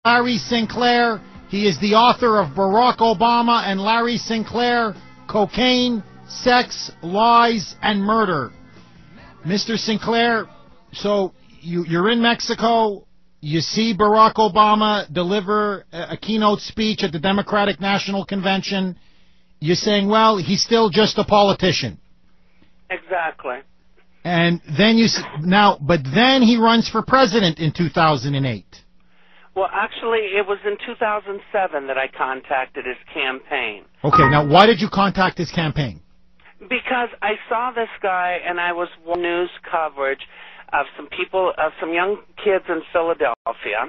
Larry Sinclair. He is the author of Barack Obama and Larry Sinclair, Cocaine, Sex, Lies, and Murder. Mr. Sinclair, so you're in Mexico. You see Barack Obama deliver a keynote speech at the Democratic National Convention. You're saying, well, he's still just a politician. Exactly. And then but then he runs for president in 2008. Well, actually, it was in 2007 that I contacted his campaign. Okay, now why did you contact his campaign? Because I saw this guy, and I was watching news coverage of some people, some young kids in Philadelphia,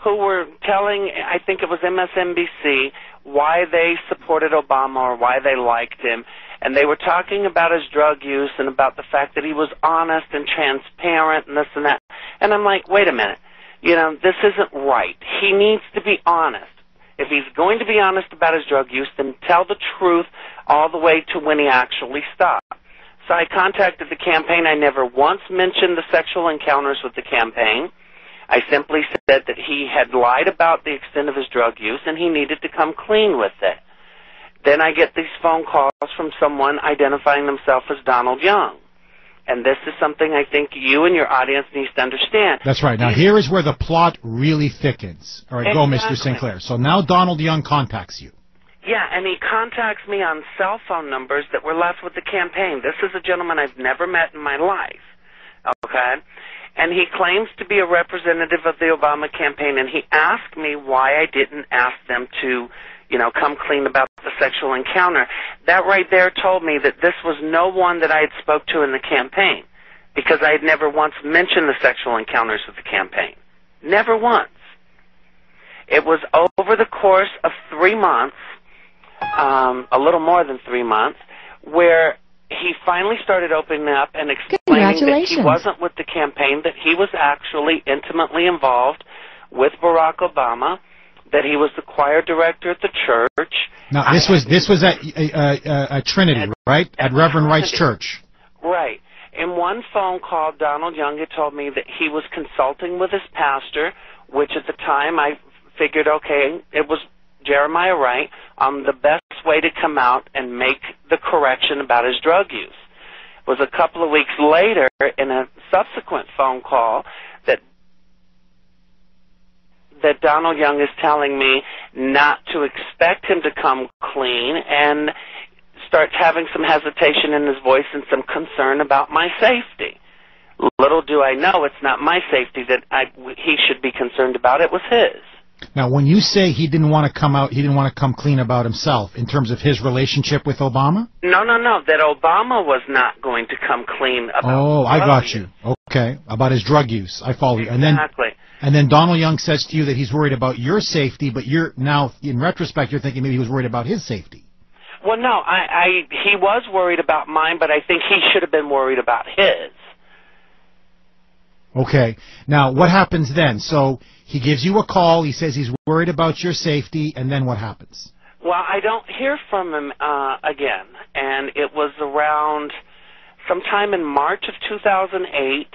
who were telling, I think it was MSNBC, why they supported Obama or why they liked him. And they were talking about his drug use and about the fact that he was honest and transparent and this and that. And I'm like, wait a minute. You know, this isn't right. He needs to be honest. If he's going to be honest about his drug use, then tell the truth all the way to when he actually stopped. So I contacted the campaign. I never once mentioned the sexual encounters with the campaign. I simply said that he had lied about the extent of his drug use and he needed to come clean with it. Then I get these phone calls from someone identifying themselves as Donald Young. And this is something I think you and your audience needs to understand. That's right. Now, here is where the plot really thickens. All right, exactly. Go, Mr. Sinclair. So now Donald Young contacts you. Yeah, and he contacts me on cell phone numbers that were left with the campaign. This is a gentleman I've never met in my life, okay? And he claims to be a representative of the Obama campaign, and he asked me why I didn't ask them to, come clean about the sexual encounter. That right there told me that this was no one that I had spoke to in the campaign, because I had never once mentioned the sexual encounters with the campaign. Never once. It was over the course of 3 months, a little more than 3 months, where he finally started opening up and explaining that he wasn't with the campaign, that he was actually intimately involved with Barack Obama, that he was the choir director at the church. Now, this was at Trinity, right? At Reverend Wright's church. Right. In one phone call, Donald Young had told me that he was consulting with his pastor, which at the time I figured, okay, it was Jeremiah Wright, the best way to come out and make the correction about his drug use. It was a couple of weeks later, in a subsequent phone call, that Donald Young is telling me not to expect him to come clean and starts having some hesitation in his voice and some concern about my safety. Little do I know it's not my safety that he should be concerned about. It was his. Now, when you say he didn't want to come out, he didn't want to come clean about himself in terms of his relationship with Obama? No. That Obama was not going to come clean about Oh, I got you. Okay. About his drug use. I follow you. Exactly. And then Donald Young says to you that he's worried about your safety, but you're now, in retrospect, you're thinking maybe he was worried about his safety. Well, no, he was worried about mine, but I think he should have been worried about his. Okay. Now, what happens then? So he gives you a call. He says he's worried about your safety, and then what happens? Well, I don't hear from him again, and it was around sometime in March of 2008,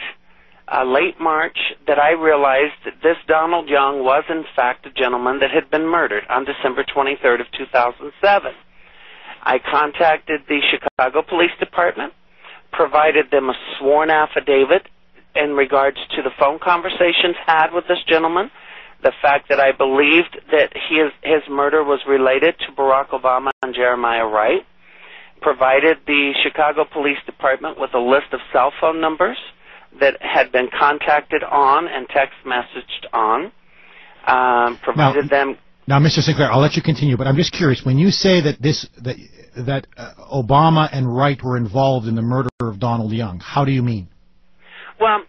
late March, that I realized that this Donald Young was, in fact, a gentleman that had been murdered on December 23rd of 2007. I contacted the Chicago Police Department, provided them a sworn affidavit in regards to the phone conversations had with this gentleman, the fact that I believed that his murder was related to Barack Obama and Jeremiah Wright, provided the Chicago Police Department with a list of cell phone numbers that had been contacted on and text messaged on, provided them... Now, Mr. Sinclair, I'll let you continue, but I'm just curious. When you say that that Obama and Wright were involved in the murder of Donald Young, how do you mean? Well,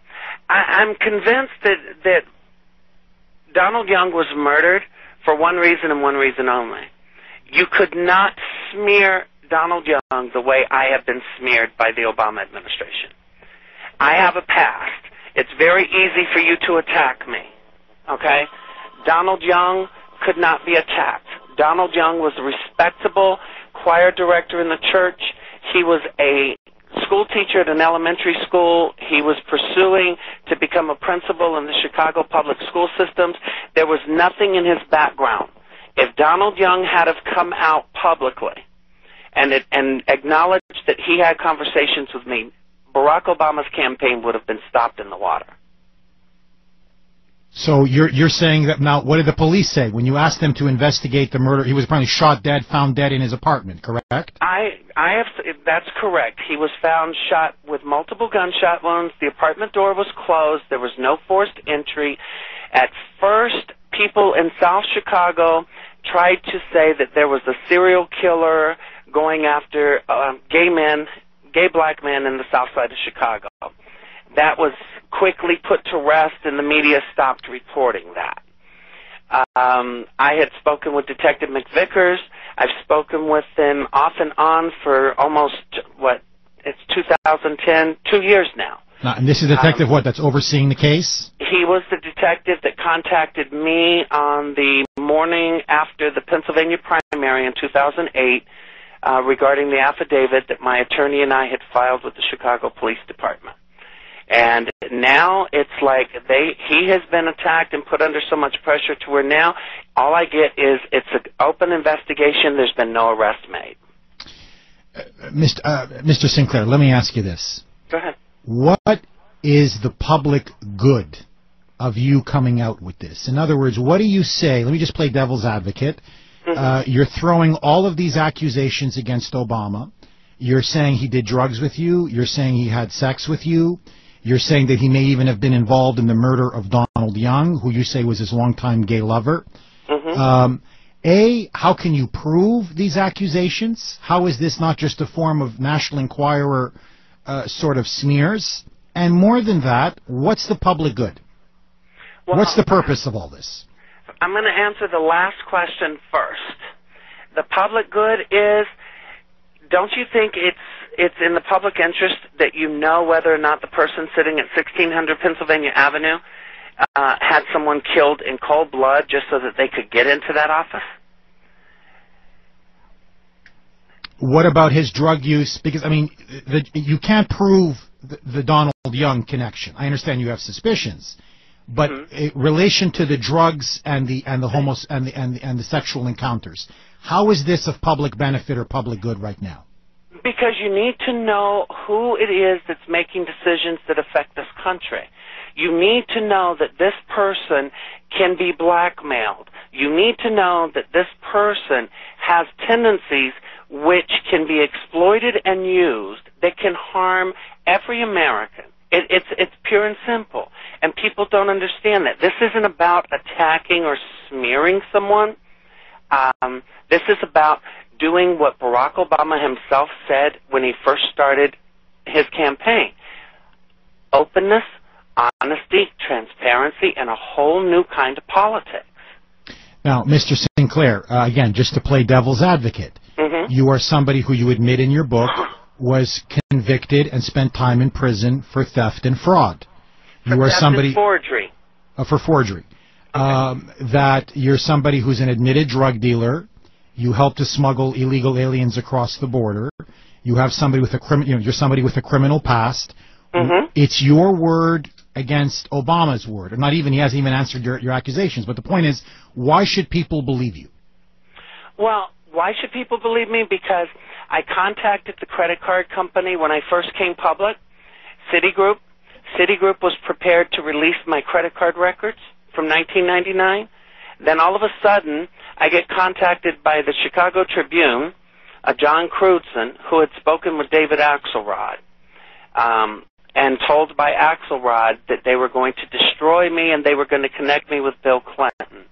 I'm convinced that Donald Young was murdered for one reason and one reason only. You could not smear Donald Young the way I have been smeared by the Obama administration. I have a past. It's very easy for you to attack me, okay? Donald Young could not be attacked. Donald Young was a respectable choir director in the church. He was a school teacher at an elementary school. He was pursuing to become a principal in the Chicago public school systems. There was nothing in his background. If Donald Young had have come out publicly and acknowledged that he had conversations with me, Barack Obama's campaign would have been stopped in the water. So you're saying that now, what did the police say when you asked them to investigate the murder? He was apparently shot dead, found dead in his apartment, correct? That's correct. He was found shot with multiple gunshot wounds. The apartment door was closed. There was no forced entry. At first, people in South Chicago tried to say that there was a serial killer going after gay black men in the south side of Chicago. That was quickly put to rest, and the media stopped reporting that. I had spoken with Detective McVickers. I've spoken with him off and on for almost, it's 2010, 2 years now. And this is Detective that's overseeing the case? He was the detective that contacted me on the morning after the Pennsylvania primary in 2008 regarding the affidavit that my attorney and I had filed with the Chicago Police Department. And now it's like he has been attacked and put under so much pressure to where now all I get is it's an open investigation. There's been no arrest made. Mr. Sinclair, let me ask you this. Go ahead. What is the public good of you coming out with this? In other words, what do you say? Let me just play devil's advocate. Mm-hmm. You're throwing all of these accusations against Obama. You're saying he did drugs with you. You're saying he had sex with you. You're saying that he may even have been involved in the murder of Donald Young, who you say was his longtime gay lover. Mm-hmm. How can you prove these accusations? How is this not just a form of National Enquirer sort of smears? And more than that, what's the public good? Well, what's the purpose of all this? I'm going to answer the last question first. The public good is, don't you think it's in the public interest that you know whether or not the person sitting at 1600 Pennsylvania Avenue had someone killed in cold blood just so that they could get into that office? What about his drug use? Because, I mean, you can't prove the Donald Young connection. I understand you have suspicions, but in relation to the drugs and the sexual encounters, how is this of public benefit or public good right now? Because you need to know who it is that's making decisions that affect this country. You need to know that this person can be blackmailed. You need to know that this person has tendencies which can be exploited and used that can harm every American. It's pure and simple. And people don't understand that. This isn't about attacking or smearing someone. This is about doing what Barack Obama himself said when he first started his campaign. Openness, honesty, transparency, and a whole new kind of politics. Now, Mr. Sinclair, again, just to play devil's advocate, you are somebody who you admit in your book was convicted and spent time in prison for theft and fraud. You are somebody forgery. For forgery. That you're somebody who's an admitted drug dealer. You help to smuggle illegal aliens across the border. You have somebody with you're somebody with a criminal past. It's your word against Obama's word. Or not even, he hasn't even answered your accusations. But the point is, why should people believe you? Well, why should people believe me? Because I contacted the credit card company when I first came public, Citigroup. Citigroup was prepared to release my credit card records from 1999. Then all of a sudden, I get contacted by the Chicago Tribune, John Crutzen, who had spoken with David Axelrod, and told by Axelrod that they were going to destroy me and they were going to connect me with Bill Clinton.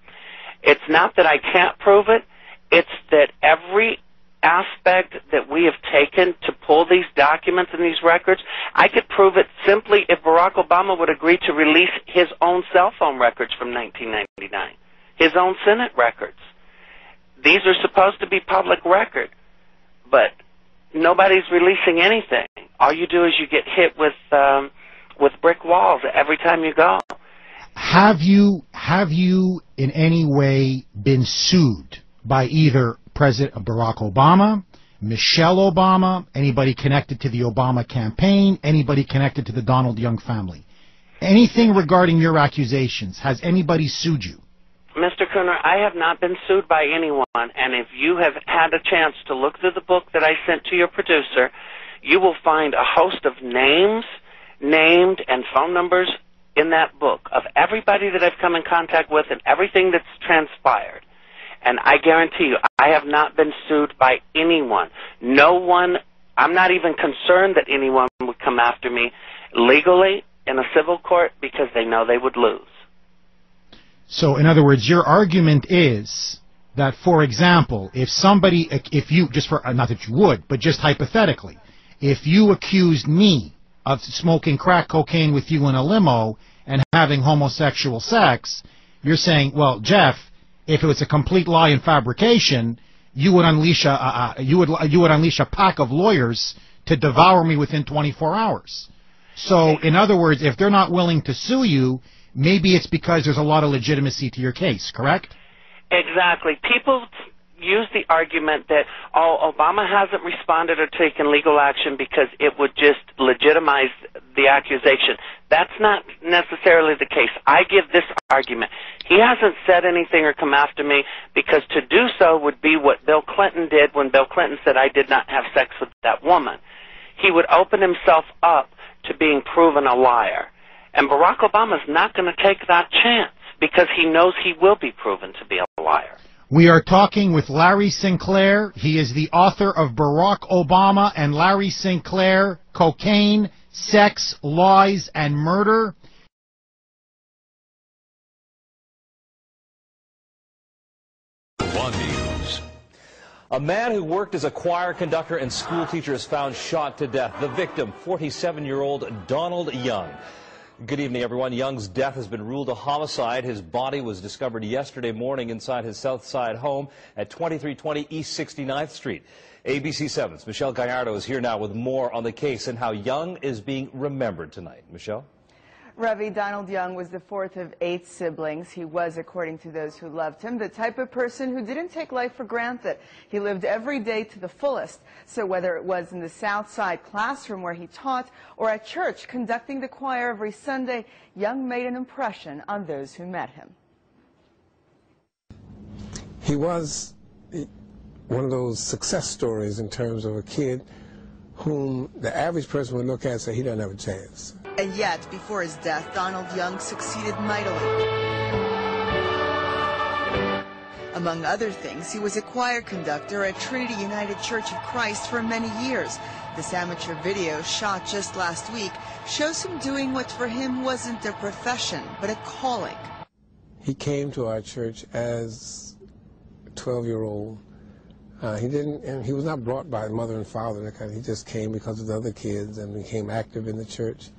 It's not that I can't prove it. It's that every aspect that we have taken to pull these documents and these records, I could prove it simply if Barack Obama would agree to release his own cell phone records from 1999, his own Senate records. These are supposed to be public record, but nobody's releasing anything. All you do is you get hit with brick walls every time you go. Have you in any way been sued by either President Barack Obama, Michelle Obama, anybody connected to the Obama campaign, anybody connected to the Donald Young family. Anything regarding your accusations, has anybody sued you? Mr. Cooner, I have not been sued by anyone, and if you have had a chance to look through the book that I sent to your producer, you will find a host of names, named, and phone numbers in that book of everybody that I've come in contact with and everything that's transpired. And I guarantee you, I have not been sued by anyone. No one, I'm not even concerned that anyone would come after me legally in a civil court because they know they would lose. So, in other words, your argument is that, for example, if you, just for, not that you would, but just hypothetically, if you accused me of smoking crack cocaine with you in a limo and having homosexual sex, you're saying, well, Jeff, if it was a complete lie and fabrication, you would unleash a pack of lawyers to devour me within 24 hours. So, in other words, if they're not willing to sue you, maybe it's because there's a lot of legitimacy to your case, correct? Exactly. People use the argument that, Obama hasn't responded or taken legal action because it would just legitimize the accusation. That's not necessarily the case. I give this argument. He hasn't said anything or come after me because to do so would be what Bill Clinton did when Bill Clinton said I did not have sex with that woman. He would open himself up to being proven a liar. And Barack Obama's not going to take that chance because he knows he will be proven to be a liar. We are talking with Larry Sinclair. He is the author of Barack Obama and Larry Sinclair, Cocaine, Sex, Lies, and Murder. One News. A man who worked as a choir conductor and school teacher is found shot to death. The victim, 47-year-old Donald Young. Good evening, everyone. Young's death has been ruled a homicide. His body was discovered yesterday morning inside his South Side home at 2320 East 69th Street. ABC 7's Michelle Gallardo is here now with more on the case and how Young is being remembered tonight. Michelle? Ravi, Donald Young was the fourth of 8 siblings. He was, according to those who loved him, the type of person who didn't take life for granted. He lived every day to the fullest. So whether it was in the South Side classroom where he taught or at church conducting the choir every Sunday, Young made an impression on those who met him. He was one of those success stories in terms of a kid whom the average person would look at and say he doesn't have a chance. And yet, before his death, Donald Young succeeded mightily. Among other things, he was a choir conductor at Trinity United Church of Christ for many years. This amateur video, shot just last week, shows him doing what for him wasn't a profession, but a calling. He came to our church as a 12-year-old. He was not brought by mother and father. He just came because of the other kids and became active in the church.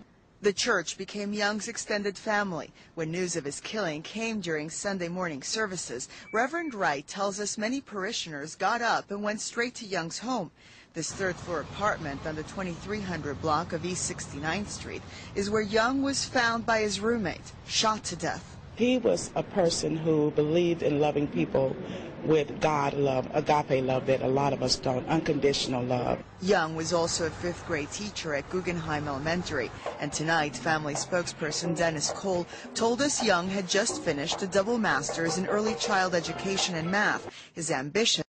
The church became Young's extended family. When news of his killing came during Sunday morning services, Reverend Wright tells us many parishioners got up and went straight to Young's home. This third-floor apartment on the 2300 block of East 69th Street is where Young was found by his roommate, shot to death. He was a person who believed in loving people with God love, agape love that a lot of us don't, unconditional love. Young was also a 5th grade teacher at Guggenheim Elementary, and tonight family spokesperson Dennis Cole told us Young had just finished a double master's in early child education and math. His ambition